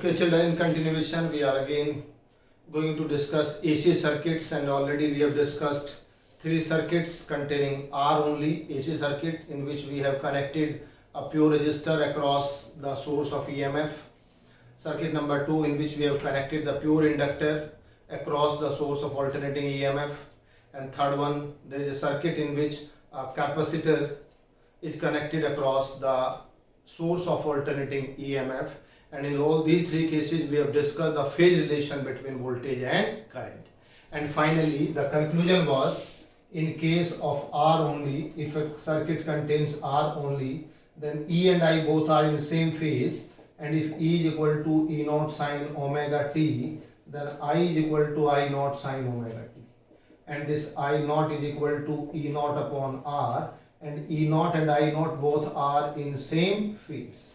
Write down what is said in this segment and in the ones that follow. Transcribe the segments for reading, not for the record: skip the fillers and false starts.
Okay, children, in continuation, we are again going to discuss AC circuits, and already we have discussed three circuits containing R only AC circuit, in which we have connected a pure resistor across the source of EMF. Circuit number 2, in which we have connected the pure inductor across the source of alternating EMF. And third one, there is a circuit in which a capacitor is connected across the source of alternating EMF. And in all these three cases, we have discussed the phase relation between voltage and current. And finally, the conclusion was, in case of R only, if a circuit contains R only, then E and I both are in same phase. And if E is equal to E naught sine omega t, then I is equal to I naught sine omega t. And this I naught is equal to E naught upon R. And E naught and I naught both are in same phase.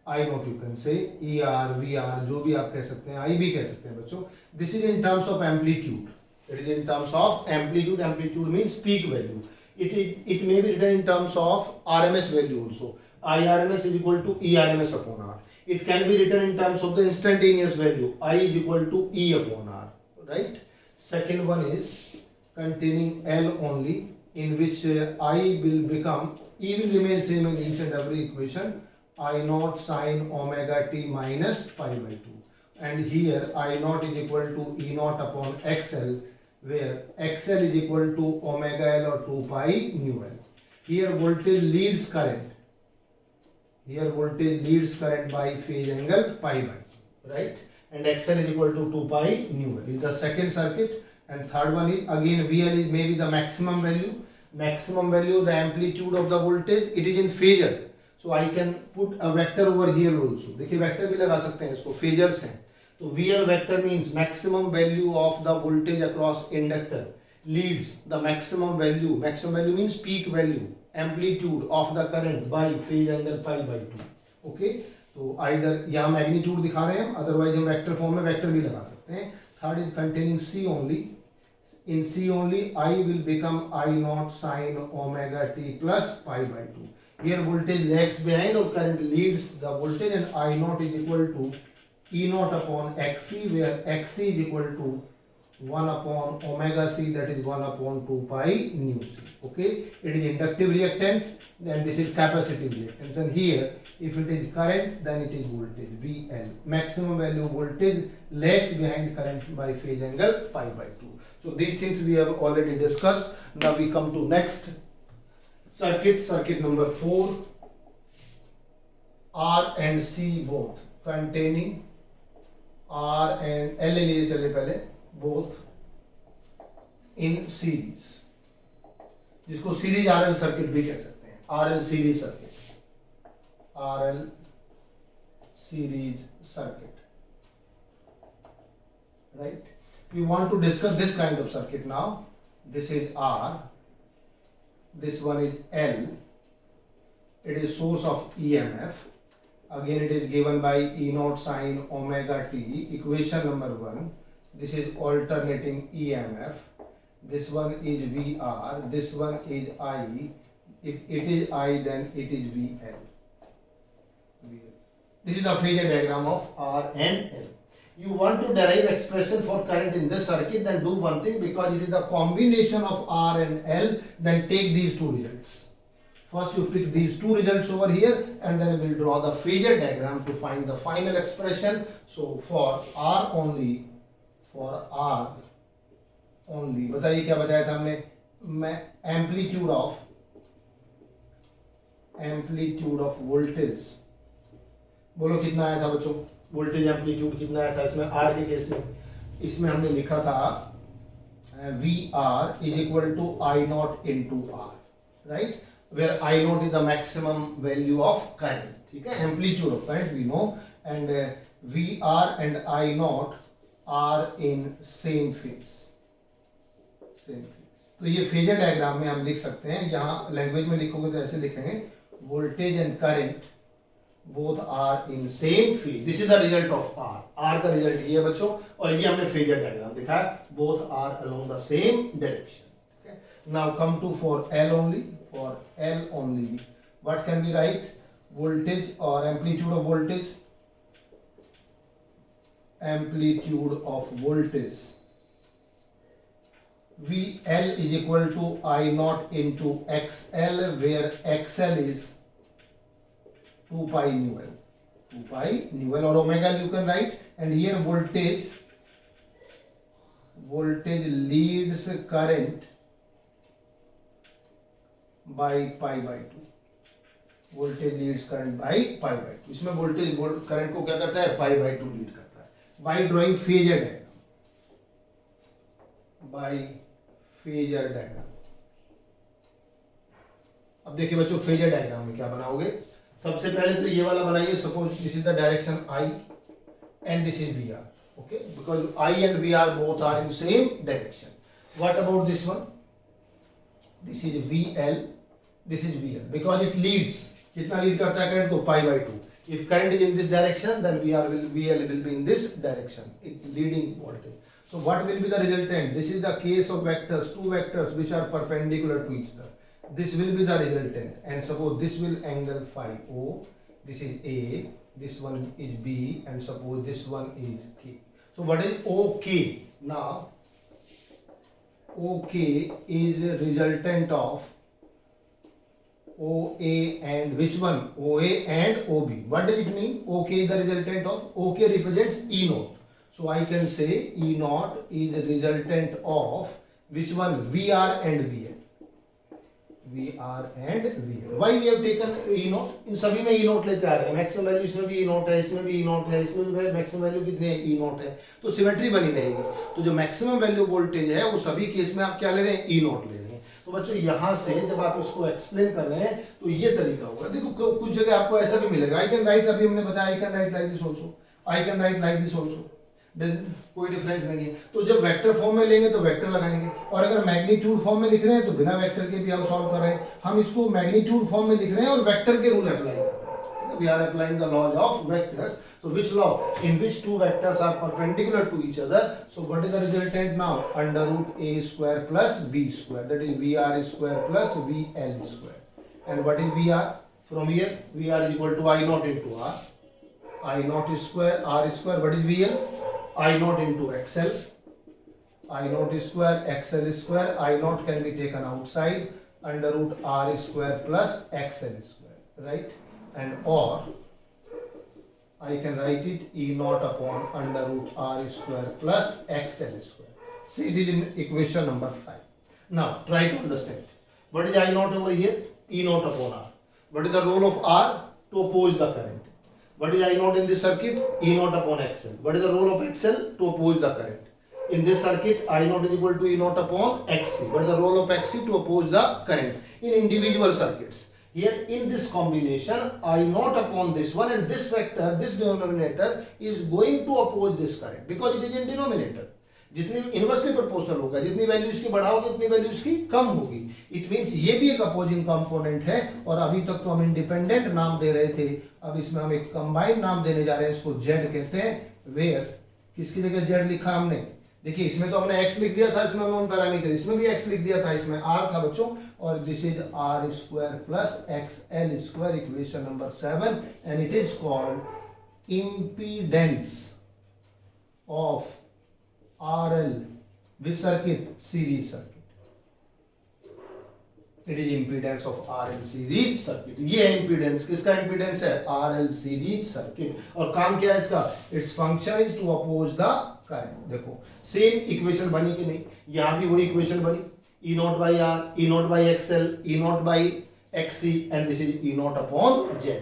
I naught you can say, ER, VR, जो भी आप कह सकते हैं, I भी कह सकते हैं बच्चों. This is in terms of amplitude. It is in terms of amplitude. Amplitude means peak value. It may be written in terms of RMS value also. IRMS is equal to ERMS upon R. It can be written in terms of the instantaneous value. I is equal to E upon R. Right? Second one is containing L only, in which I will become, E will remain same in each and every equation. I naught sine omega t minus pi by 2. And here I naught is equal to E naught upon XL, where XL is equal to omega L or 2 pi nu L. Here voltage leads current. Here voltage leads current by phase angle pi by 2. Right? And XL is equal to 2 pi nu L. This is the second circuit. And third one is, again, VL is maybe the maximum value. Maximum value, the amplitude of the voltage, it is in phasor. So I can put a vector over here also. देखिए vector भी लगा सकते हैं इसको, phasors हैं. तो VL vector means maximum value of the voltage across inductor leads the maximum value. Maximum value means peak value, amplitude of the current by phase angle pi by 2. Okay? तो either यहाँ magnitude दिखा रहे हैं हम, otherwise हम vector form में vector भी लगा सकते हैं. Third is containing C only. In C only, I will become I naught sine omega t plus pi by 2. Here voltage lags behind or current leads the voltage, and I naught is equal to E naught upon XC, where XC is equal to 1 upon omega C, that is 1 upon 2 pi nu C. Okay, it is inductive reactance, then this is capacitive reactance. And here, if it is current, then it is voltage VL. Maximum value voltage lags behind current by phase angle pi by 2. So these things we have already discussed. Now we come to next circuit, circuit number 4, R and C both containing R and L लिए चले पहले, both in series, जिसको series RL circuit भी कह सकते हैं. RL series circuit, RL series circuit. Right? We want to discuss this kind of circuit now. This is R. This one is L. It is source of EMF. Again, it is given by E naught sine omega t. Equation number 1. This is alternating EMF. This one is VR. This one is I. If it is I, then it is VL. This is the phasor diagram of R and L. You want to derive expression for current in this circuit, then do one thing, because it is the combination of R and L, then take these two results. First you pick these two results over here, and then we'll draw the phasor diagram to find the final expression. So for R only, बताइए क्या बताया था हमने? amplitude of voltage, बोलो कितना आया था बच्चों? वोल्टेज एम्पलीट्यूड कितना आया था इसमें? आर के केस में इसमें हमने लिखा था VR is equal to I naught into R, right? Where I naught is the maximum value of current. ठीक है? Amplitude of current we know, and VR and I naught are in same phase. तो ये phasor diagram में हम लिख सकते हैं. यहाँ लैंग्वेज में लिखोगे तो ऐसे लिखेंगे, voltage and current both are in same phase. This is the result of R. R का result ये है बच्चों, और ये हमने phasor diagram दिखाया. Both are along the same direction. Okay. Now come to for L only. For L only, what can we write? Voltage or amplitude of voltage. amplitude of voltage VL is equal to I naught into XL, where XL is 2 pi nu L. 2 pi nu L, or omega you can write, and here voltage leads current by pi by 2. Voltage leads current by pi by 2. इसमें voltage current को क्या करता है, पाई by 2 lead करता है. By drawing phasor diagram, by phasor diagram. अब देखिए बच्चों, फेजर डायग्राम में क्या बनाओगे. सबसे पहले तो ये वाला बनाइए. Suppose this is the direction I and this is VR. Okay, because I and VR both are in same direction. What about this one? This is VL, this is VL, because it leads. कितना lead करता है current को, पाई by 2. If current is in this direction, then VL will be in this direction, it leading voltage. So what will be the resultant? This is the case of vectors, two vectors which are perpendicular to each other. This will be the resultant, and suppose this will angle phi O, this is A, this one is B, and suppose this one is K. So what is OK? Now OK is a resultant of OA and which one? OA and OB. What does it mean? OK is the resultant of, OK represents E naught. So I can say E naught is a resultant of which one? VR and VL. VR and VL. Why we have taken E naught? इन सभी में E naught लेते आ रहे हैं. Maximum value इसमें भी E naught है, इसमें भी E naught है, इसमें भी मैक्सिमम वैल्यू कितनी है, E naught है. तो सिमेट्री बनी रहेगी. तो जो मैक्सिमम वैल्यू वोल्टेज है वो सभी केस में आप क्या ले रहे हैं, E naught ले रहे हैं. तो बच्चों यहाँ से जब आप इसको एक्सप्लेन कर रहे हैं तो ये तरीका होगा. देखो कुछ जगह आपको ऐसा भी मिलेगा. आई कैन राइट, अभी हमने बताया I can write like this also, I can write like this also. Then कोई डिफरेंस नहीं है. तो जब वेक्टर फॉर्म में लेंगे तो वेक्टर लगाएंगे, और अगर मैग्नीट्यूड फॉर्म में लिख रहे हैं तो बिना वेक्टर के भी हम सॉल्व कर रहे हैं. हम इसको मैग्नीट्यूड फॉर्म में लिख रहे हैं और वेक्टर के रूल अप्लाई कर रहे हैं. We are applying the laws of vectors. So which law? In which two vectors are perpendicular to each other. So what is the resultant now? Under root A square plus B square. That is VR square plus VL square. And what is VR? From here, VR is equal to I naught into R. I naught square, R square. What is VL? I naught into XL. I naught square, XL square. I naught can be taken outside. Under root R square plus XL square. Right? And or I can write it E naught upon under root R square plus XL square. See, it is in equation number 5. Now, try to understand. What is I naught over here? E naught upon R. What is the role of R? To oppose the current. What is I naught in this circuit? E naught upon XL. What is the role of XL? To oppose the current. In this circuit, I naught is equal to E naught upon XC. What is the role of XC? To oppose the current. In individual circuits. Here in this combination, I naught upon this one, and this vector, this denominator is going to oppose this current because it is in denominator. जितनी inversely proportional होगा, जितनी value इसकी बढ़ाओगे उतनी value इसकी कम होगी. It means ये भी एक अपोजिंग कंपोनेंट है. और अभी तक तो हम इंडिपेंडेंट नाम दे रहे थे, अब इसमें हम एक कंबाइंड नाम देने जा रहे हैं. इसको जेड कहते हैं. वेयर किसकी जगह जेड लिखा हमने, देखिए इसमें तो हमने x लिख दिया था, इसमें नॉन पैरामीटर, इसमें भी x लिख दिया था, इसमें r था बच्चों. और this is r square plus xl square, equation number 7, and it is called impedance of RL with circuit, series circuit. It is impedance of RL series circuit. ये इम्पीडेंस किसका इम्पीडेंस है, RL सीरीज सर्किट. और काम क्या है इसका, its function is to oppose the current. देखो same equation बनी कि नहीं, यहां भी वही इक्वेशन बनी. E naught by R, E naught by XL, E naught by XC, and this is E naught upon Z.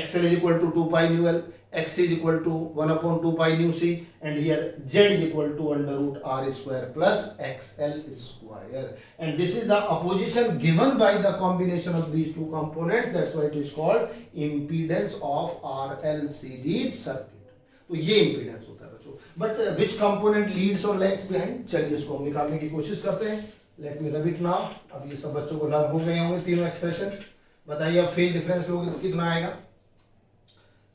XL is equal to 2 pi nu L, XC is equal to 1 upon 2 pi nu C, and here Z is equal to under root R square plus XL square. And this is the opposition given by the combination of these two components. That's why it is called impedance of RL series circuit. तो ये impedance होता है बच्चों. But which component Leeds और lags behind, चलिए इसको हम निकालने की कोशिश करते हैं. Let me rub it now. अब ये सब बच्चों को लर्न हो गए होंगे तीनों एक्सप्रेशंस. बताइए अब फेज डिफरेंस लोगे तो कितना आएगा.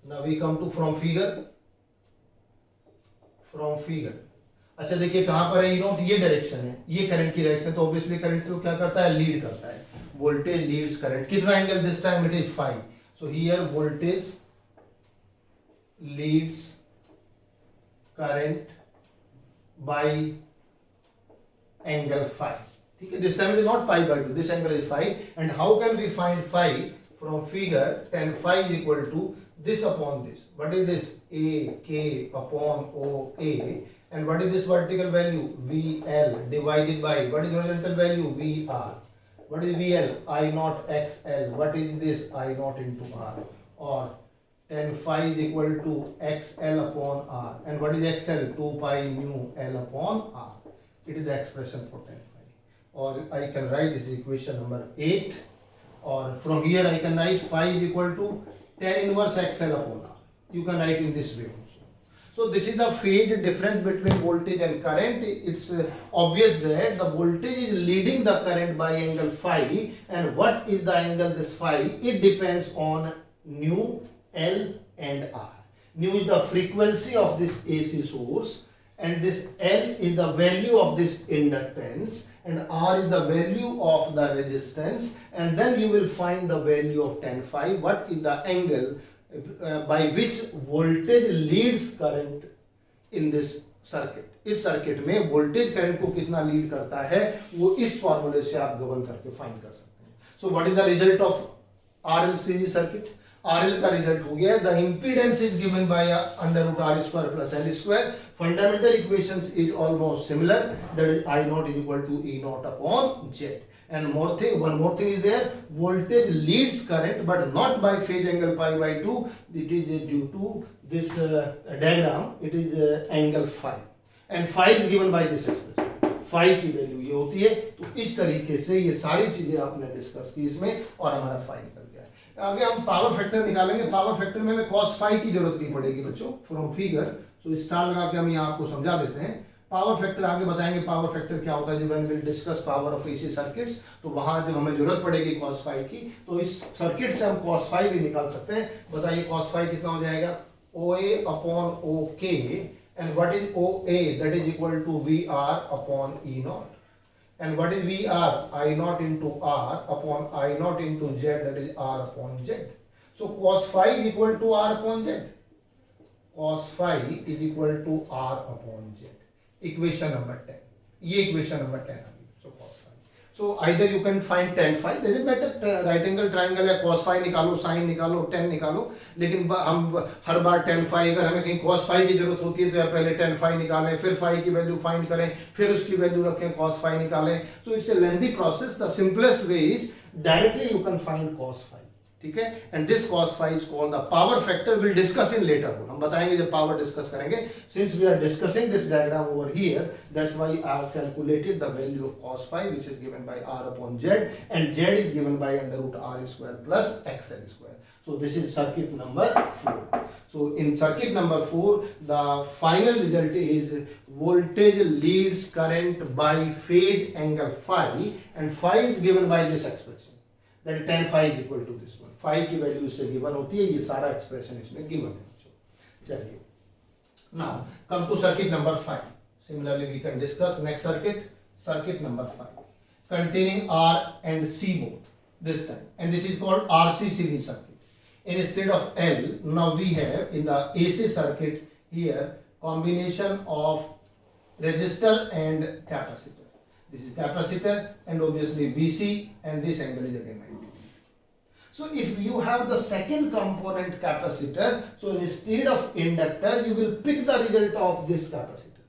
Now we come to from figure. From figure, अच्छा देखिए कहां पर है E naught, ये डायरेक्शन है, ये करंट की डायरेक्शन. तो ऑब्वियसली करंट से वो क्या करता है, लीड करता है. Voltage leads current. कितना angle this time, it is 5. So here voltage leads current by angle phi. ठीक है, this time it is not pi by 2, this angle is phi. And how can we find phi? From figure, tan phi is equal to this upon this. What is this? AK upon OA. And what is this vertical value? VL divided by, what is horizontal value? VR. What is VL? I naught XL. What is this? I naught into R. Or tan phi is equal to XL upon R. And what is XL? 2 pi nu L upon R. It is the expression for tan phi. Or I can write this equation number 8. Or from here I can write phi is equal to tan inverse XL upon R. You can write in this way also. So this is the phase difference between voltage and current. It's obvious that the voltage is leading the current by angle phi. And what is the angle this phi? It depends on nu, L and R. Nu is the frequency of this AC source. And this L is the value of this inductance, and R is the value of the resistance, and then you will find the value of tan phi. What is the angle by which voltage leads current in this circuit? इस circuit में voltage current को कितना lead करता है वो इस फॉर्मूले से आप गवर्न करके फाइंड कर सकते हैं. So what is the result of RL series circuit? RL का रिजल्ट हो गया the impedance is given by under root R square plus L square. Fundamental equations is almost similar, that is I naught is equal to E naught upon Z. And one more thing is there, voltage leads current but not by phase angle pi by 2. It is due to this diagram, it is angle phi, and phi is given by this expression. phi की value ये होती है. तो इस तरीके से ये सारी चीजें आपने डिस्कस की इसमें और हमारा phi निकल गया. आगे हम पावर फैक्टर निकालेंगे. पावर फैक्टर में हमें cos phi की जरूरत नहीं पड़ेगी बच्चों, फ्रॉम फिगर. सो स्टार लगा के हम यहाँ आपको समझा देते हैं. पावर फैक्टर आगे बताएंगे. पावर फैक्टर क्या होता है जब हम will discuss power of AC circuits, तो वहां जब हमें जरूरत पड़ेगी cos phi की, तो इस सर्किट से हम cos phi भी निकाल सकते हैं. बताइए cos phi कितना हो जाएगा? OA upon OK. And what is OA? That is equal to VR upon E naught. And what is VR? I naught into R upon I naught into Z, that is R upon Z. So cos phi is equal to R upon Z. Cos phi is equal to R upon Z. Equation number 10. ये equation number 10 आ गई. So cos phi. So either you can find tan phi. Doesn't matter right angle triangle है, cos phi निकालो, sin निकालो, tan निकालो. लेकिन हम हर बार tan phi, अगर हमें कहीं cos phi की जरूरत होती है तो पहले tan phi निकालें, फिर phi की वैल्यू फाइंड करें, फिर उसकी वैल्यू रखें, cos phi निकालें. So it's a lengthy process. The simplest way is directly you can find cos phi. ठीक है. And this cos phi is called the power factor. We'll discuss in later. हम बताएंगे जब power discuss करेंगे. Since we are discussing this diagram over here, that's why I have calculated the value of cos phi, which is given by R upon Z, and Z is given by under root R square plus XL square. So this is circuit number 4. So in circuit number 4, the final result is voltage leads current by phase angle phi, and phi is given by this expression. That tan phi is equal to this one. Phi की value इससे given होती है. ये सारा expression इसमें given है. चलिए, now come to circuit number 5. Similarly we can discuss next circuit, circuit number 5, containing R and C both this time, and this is called RC series circuit. Instead of L, now we have in the AC circuit here combination of resistor and capacitor. This is capacitor and obviously VC, and this angle is again 90. So if you have the second component capacitor, so instead of inductor you will pick the result of this capacitor.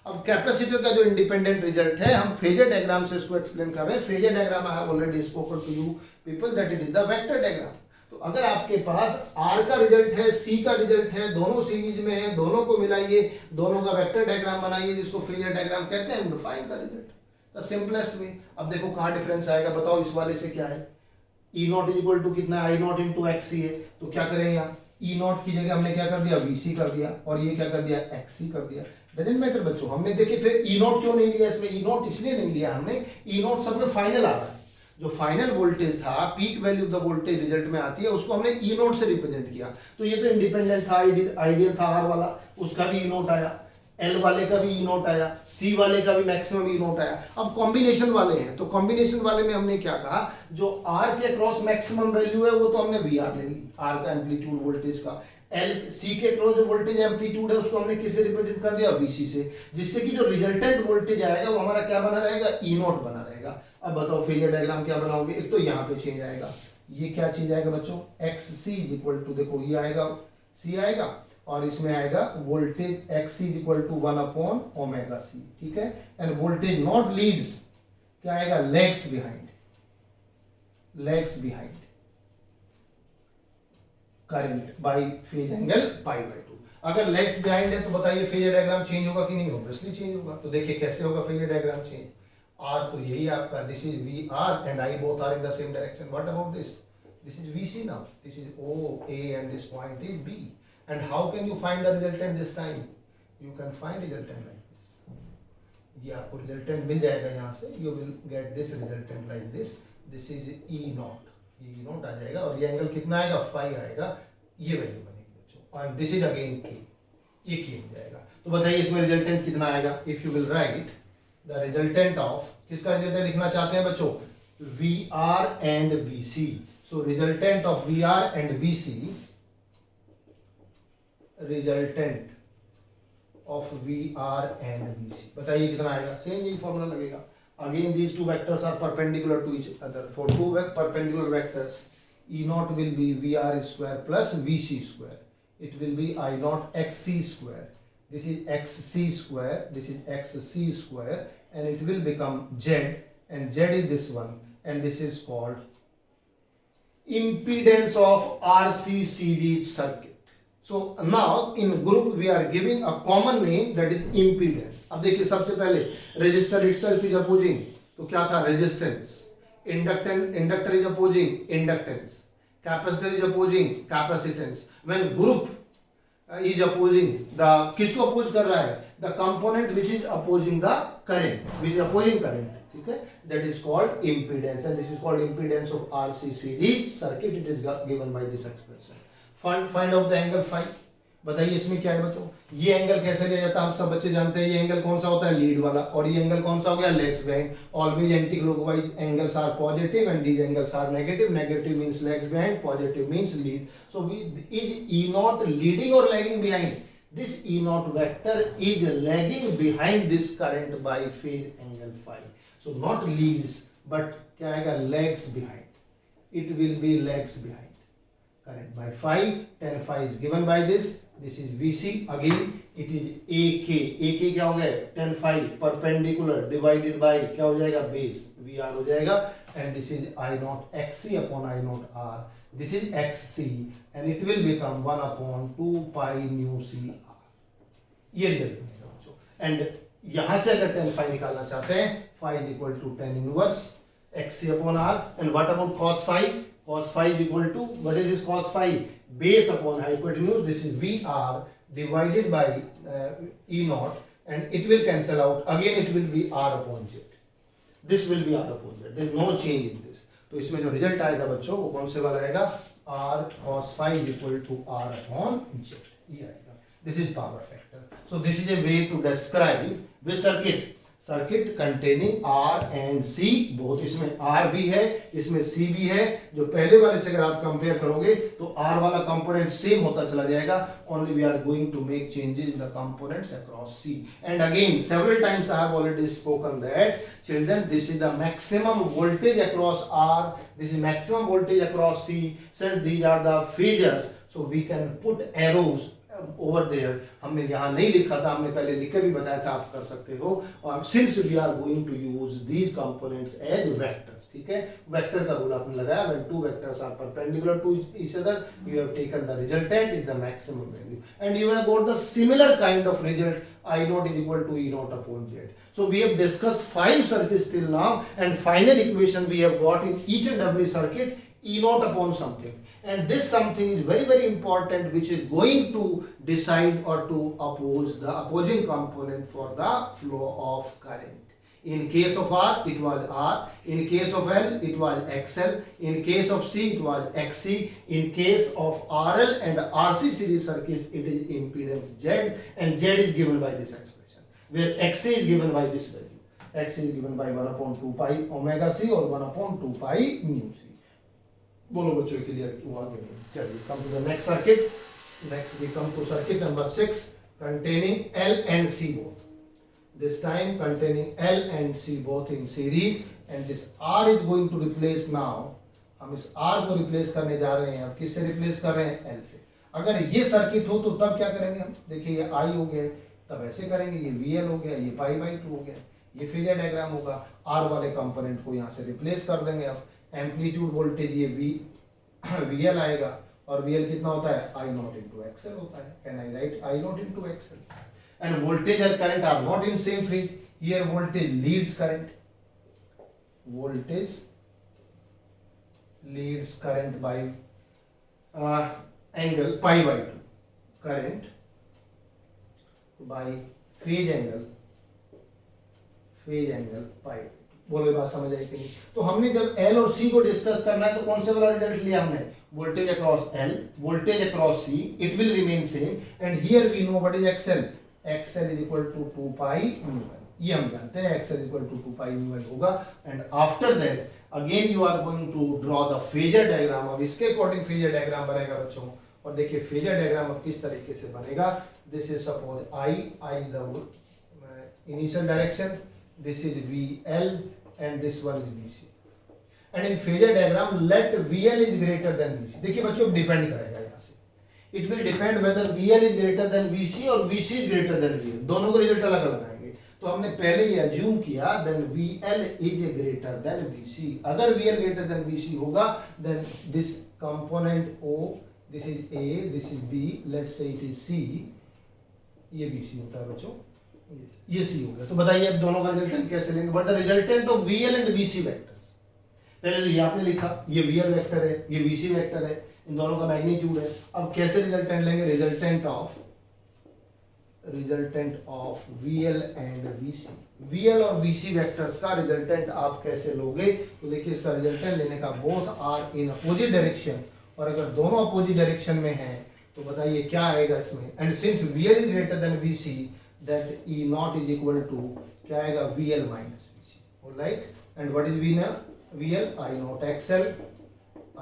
अब capacitor का जो independent result है हम phasor diagram से इसको explain कर रहे हैं. Phasor diagram I have already spoken to you people that it is the vector diagram. तो अगर आपके पास R का रिजल्ट है, C का रिजल्ट है, दोनों सीरीज में है, दोनों को मिलाइए, दोनों का वेक्टर डायग्राम बनाइए जिसको फेजर डायग्राम कहते हैं, and find the result the simplest way. अब देखो कहाँ डिफरेंस आएगा, बताओ. इस वाले से क्या है? E naught is equal to कितना? I नॉट इंटू XC है. तो क्या करें यहाँ? E नॉट की जगह हमने क्या कर दिया? VC कर दिया, और ये क्या कर दिया? XC कर दिया. डजंट मैटर बच्चों. हमने देखिए फिर E नॉट क्यों नहीं लिया इसमें? E नॉट इसलिए नहीं लिया हमने, E नॉट सब में फाइनल आ रहा है. जो फाइनल वोल्टेज था, peak value of the voltage result में आती है, उसको हमने E नॉट से रिप्रेजेंट किया. तो ये तो इंडिपेंडेंट था, आइडियल था R वाला, उसका भी E नॉट आया. एल वाले का भी ई नॉट आया, सी वाले का भी मैक्सिमम ई नॉट आया। अब कॉम्बिनेशन वाले हैं, तो कॉम्बिनेशन वाले में हमने क्या कहा, जो आर के क्रॉस मैक्सिमम वैल्यू है वो तो हमने वी आर ले ली, आर का एम्पलीट्यूड वोल्टेज का। एल सी के क्रॉस जो वोल्टेज एम्पलीट्यूड है उसको हमने किससे रिप्रेजेंट कर दिया, वीसी से, जिससे कि जो रिजल्टेंट वोल्टेज आएगा वो हमारा क्या बना रहेगा, ई नॉट बना रहेगा। अब बताओ फेजर डायग्राम क्या बनाओगे, एक तो यहाँ पे चेंज आएगा, ये क्या चीज आएगा बच्चों, एक्स सी इक्वल टू, देखो ये आएगा सी आएगा और इसमें आएगा voltage X C equal to one by omega C, ठीक है। एंड वोल्टेज नॉट लीड्स क्या आएगा, lags behind, lags behind current by phase angle pi by 2। अगर लैग्स बिहाइंड है तो बताइए फेजर डायग्राम चेंज होगा कि नहीं, ऑब्वियसली चेंज होगा। तो देखिए कैसे होगा फेजर डायग्राम चेंज, आर तो यही आपका, this is V R and I both are in the same direction. What about this, this is VC now, this is O A and this point is B. And how can you find the resultant this time? You can find resultant like this. ये आपको resultant मिल जाएगा यहाँ से, you will get this resultant like this. This is E naught, ये E naught आ जाएगा और ये angle कितना आएगा, phi आएगा, ये वैल्यू बनेगी बच्चों। और this is again K, ये K हो जाएगा। तो बताइए इसमें resultant कितना आएगा? If you will write the resultant of, किसका resultant लिखना चाहते हैं बच्चों, VR and VC. So resultant of VR and VC, resultant of VR and VC, बताइए कितना आएगा, सेम यही फॉर्मूला लगेगा। Again these two vectors are perpendicular to each other, for two perpendicular vectors E naught will be VR square plus VC square, it will be I naught XC square, this is XC square, this is XC square, and it will become Z, and Z is this one, and this is called impedance of RC series circuit. So now in group we are giving a common name, that is impedance. अब देखिए सबसे पहले resistor itself is opposing, तो क्या था, resistance. Inductor is opposing, inductance. Capacitor is opposing, capacitance. When group is opposing, the किसको oppose कर रहा है, the component which is opposing the current, which is opposing current, ठीक है, that is called impedance, and this is called impedance of RC series circuit. It is given by this expression. Find out the angle phi, बताइए इसमें क्या है बताओ, ये angle कैसे लिया जाता है, हम सब बच्चे जानते हैं, ये एंगल कौन सा होता है, लीड वाला, और ये एंगल कौन सा हो गया, lags behind. Always anti clockwise angles are positive and these angles are negative, negative means lags behind, positive means lead. So V is E naught leading और lagging behind, this E naught vector is lagging behind this current by phase angle phi. So naught leads but क्या आएगा, lags behind, it will be lags behind current by phi, tan phi is given by this, this is VC, again it is AK, AK क्या हो गया, tan phi perpendicular divided by क्या हो जाएगा, base VR हो जाएगा, and this is I naught XC upon I naught R, this is XC and it will become 1/2 pi mu C R, ये result बनेगा बच्चों। and यहाँ से अगर tan phi निकालना चाहते हैं, phi is equal to tan inverse XC upon R, and what about cos phi? Cos phi is equal to, what is this cos phi? Base upon hypotenuse, this is VR divided by E naught, and it will cancel out, again it will be R upon Z, this will be R upon Z, there is no change in this। तो इसमें जो result आएगा बच्चों वो कौन से वाला आएगा, R cos phi is equal to R upon Z, ये आएगा, this is power factor। So this is a way to describe this circuit, circuit containing R and C, बहुत इसमें R भी है, इसमें C भी है। जो पहले वाले से अगर आप कंपेयर करोगे तो R वाला कंपोनेंट सेम होता चला जाएगा, only we are going to make changes in the components across C। And again several times I have already spoken that children, this is the maximum voltage across R, this is maximum voltage across C, since these are the phasors, so we can put arrows over there. हमने यहाँ नहीं लिखा था, हमने पहले लिख के भी बताया था, आप कर सकते हो। और since we are going to use these components as vectors, ठीक है, वेक्टर का रूल आपने लगाया, when two vectors are perpendicular to each other, you have taken the resultant is the maximum value, and you have got the similar kind of result, I naught is equal to E naught upon Z. So we have discussed 5 circuits till now, and final equation we have got in each and every circuit, E naught upon something, and this something is very very important, which is going to decide or to oppose the opposing component for the flow of current। In case of R, it was R. In case of L, it was XL. In case of C, it was XC. In case of RL and RC series circuits, it is impedance Z, and Z is given by this expression, where XC is given by this value. XC is given by 1/2 pi omega C or 1/2 pi mu C. बोलो बच्चों, clear हुआ कि नहीं? चलिए, come to the next circuit. Next we come to circuit number 6 containing L and C both. This time containing L and C both in series, and this R is going to replace now. हम इस R को replace करने जा रहे हैं. अब किससे replace कर रहे हैं? L से. अगर ये सर्किट हो तो तब क्या करेंगे हम? देखिए ये I हो गया, तब ऐसे करेंगे, ये VL हो गया, ये π/2 हो गया, ये फेजर डायग्राम होगा. R वाले कंपोनेंट को यहाँ से रिप्लेस कर देंगे. अब एम्पलीट्यूड वोल्टेज ये VL आएगा, और VL कितना होता है? I0 into XL होता है. Can I write I0 into XL? And voltage and current are not in same phase. Here voltage leads current. Voltage leads current by angle π/2. Current by phase angle π/2. बोलो, बात समझ आई कि नहीं? तो हमने जब L और C को डिस्कस करना है तो कौन से वाला रिजल्ट लिया हमने? Voltage across L, voltage across C, it will remain same, and here we know what is XL. XL is equal to 2 pi mu L. ये हम जानते हैं, XL is equal to 2 pi mu L होगा. And after that again you are going to draw the phasor diagram. अब इसके according phasor diagram बनेगा बच्चों. और देखिए फेजर डायग्राम अब किस तरीके से बनेगा. This is suppose I the initial direction, this is VL, and this one is VC. And in phasor diagram let VL is greater than VC. देखिए बच्चों डिपेंड करेगा यहाँ से. It will depend whether VL is greater than VC or VC is greater than VL. दोनों को result अलग अलग आएंगे. तो हमने पहले ही अज्यूम किया then VL is greater than VC. अगर VL greater than VC होगा then this component O, this is A, this is B, let's say it is C, ये BC होता है बच्चों, ये C हो गया. तो बताइए अब दोनों का रिजल्टेंट कैसे लेंगे? What the resultant of VL and VC vectors? पहले तो ये आपने लिखा, ये VL वेक्टर है, ये VC वेक्टर है, इन दोनों का मैग्नीट्यूड है. अब कैसे रिजल्टेंट लेंगे? Resultant of VL and VC. VL और VC वेक्टर्स का रिजल्टेंट आप कैसे लोगे? तो देखिए इसका रिजल्टेंट लेने का both are in opposite direction, और अगर दोनों अपोजिट डायरेक्शन में हैं तो बताइए क्या आएगा इसमें. And since VL is greater than VC that E0 is equal to क्या आएगा? VL minus VC. Alright. And what is VL? I0 XL,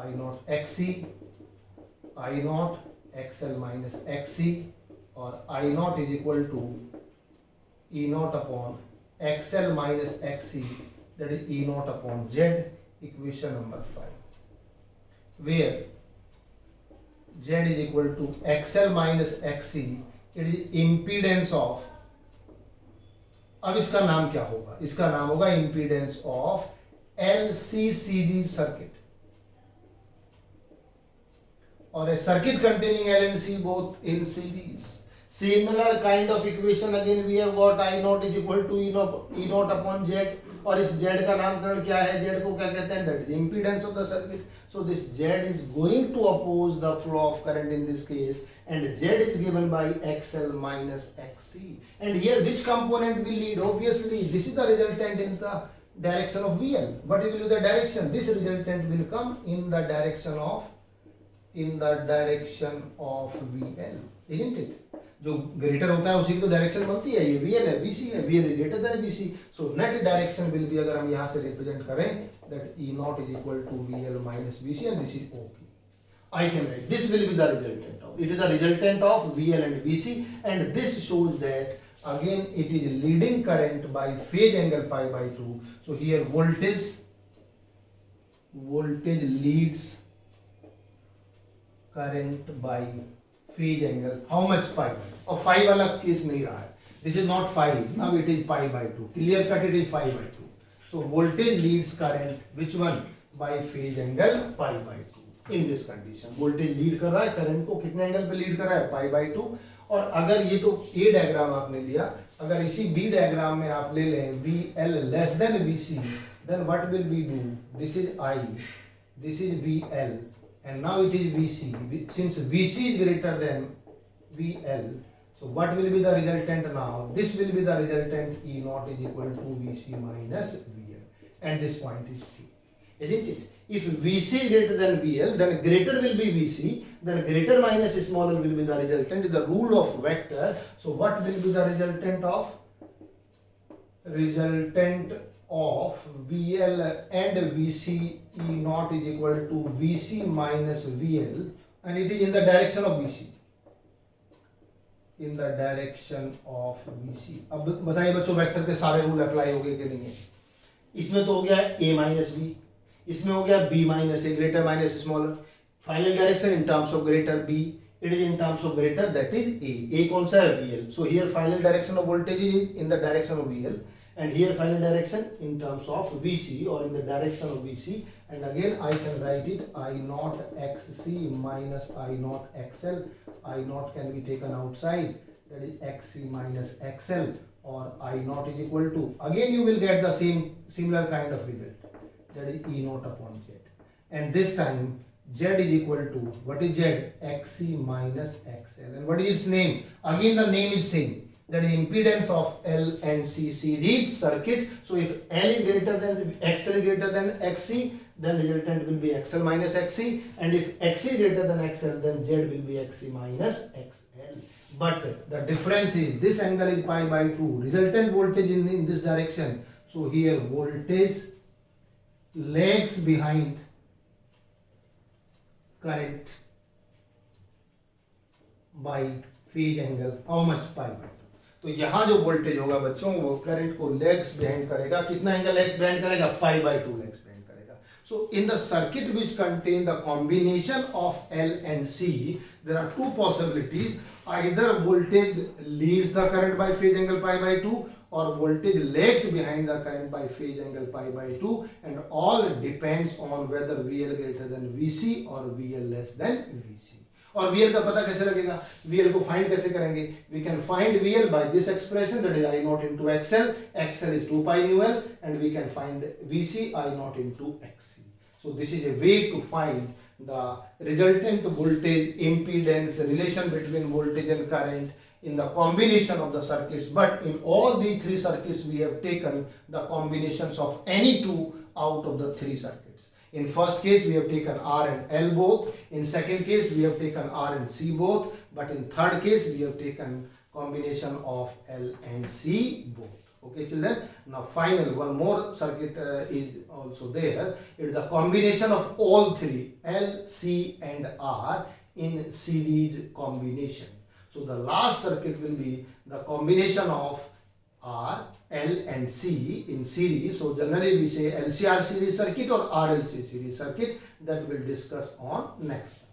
I0 XC, I0 XL minus XC, और I0 is equal to E0 upon XL minus XC, that is E0 upon Z. Equation number 5, where Z is equal to XL minus XC, it is impedance of. अब इसका नाम क्या होगा? इसका नाम होगा impedance of LC series circuit. Or a circuit containing L and C both in series. Similar kind of equation again we have got I0 is equal to E0 upon Z. और इस Z का नामकरण क्या है? Z को क्या कहते हैं? That is impedance of the circuit. So this Z is going to oppose the flow of current in this case, and Z is given by XL minus XC. And here which component will lead? Obviously this is the resultant in the direction of VL. What will be the direction? This resultant will come in the direction of VL, isn't it? जो greater होता है उसी की तो direction बनती है. ये VL है, VC है, VL is greater than VC. So net direction will be, अगर हम यहाँ से रिप्रेजेंट करें, that E0 is equal to VL minus VC, and this is OP. I can write this will be the resultant of. It is the resultant of VL and VC, and this shows that again it is leading current by phase angle π/2. So here voltage leads current by phase angle. How much? π/2. और 5 वाला case नहीं रहा है. This is not 5. Now it is π/2. Clear cut, it is 5/2. So voltage leads current. Which one? By phase angle π/2. In this condition, voltage lead कर रहा है current को कितने एंगल पे लीड कर रहा है? π/2. और अगर ये तो A डायग्राम आपने लिया, अगर इसी B डायग्राम में आप ले लें VL less than VC, then what will we do? This is I, this is VL, and now it is VC. Since VC is greater than VL, So what will be the resultant now? This will be the resultant E naught is equal to Vc minus VL, and this point is T, isn't it? If Vc is greater than VL, then greater will be Vc, then greater minus smaller will be the resultant, is the rule of vector. So what will be the resultant of? Resultant of VL and Vc E naught is equal to Vc minus VL, and it is in the direction of Vc, in the direction of Vc. अब बताइए बच्चों, vector के सारे rule apply हो गए कि नहीं है? इसमें तो हो गया a माइनस b, इसमें हो गया b minus a, greater minus smaller. Final direction in terms of greater b, it is in terms of greater, that is a कौन सा है? VL. So here final direction of voltage is in the direction of VL, and here final direction in terms of VC, or in the direction of VC, and again I can write it I naught XC minus I naught XL. I naught can be taken outside, that is XC minus XL, or I naught is equal to, again you will get the similar kind of result, that is E naught upon Z, and this time Z is equal to, what is Z? XC minus XL, and what is its name? Again the name is same, that is impedance of L and C series circuit. So if L is greater than, XL is greater than XC, then resultant will be XL minus XC, and if XC is greater than XL, then Z will be XC minus XL. But the difference is this angle is pi by 2, resultant voltage in this direction. So here voltage lags behind current by phase angle, how much? Pi by 2. तो यहाँ जो voltage होगा बच्चों, वो current को legs behind करेगा. कितना angle legs behind करेगा? पाई बाय 2 लेग्स बिहाइंड करेगा. So in the circuit which contain the combination of L and C, there are two possibilities. Either voltage leads the current by phase angle pi by 2, or voltage lags behind the current by phase angle pi by 2, and all depends on whether VL greater than VC or VL less than VC. और VL का पता कैसे लगेगा? VL को find कैसे करेंगे? We can find VL by this expression, that is I naught into XL. XL is 2 pi nu L, and we can find VC I naught into XC. So this is a way to find the resultant voltage impedance relation between voltage and current in the combination of the circuits. But in all these three circuits we have taken the combinations of any two out of the three circuits. In first case we have taken R and L both, in second case we have taken R and C both, but in third case we have taken combination of L and C both. Okay children, now final one more circuit is also there. It is the combination of all three, L, C and R, in series combination. So the last circuit will be the combination of R, L and C in series. So generally we say LCR series circuit or RLC series circuit. That we'll discuss on next time.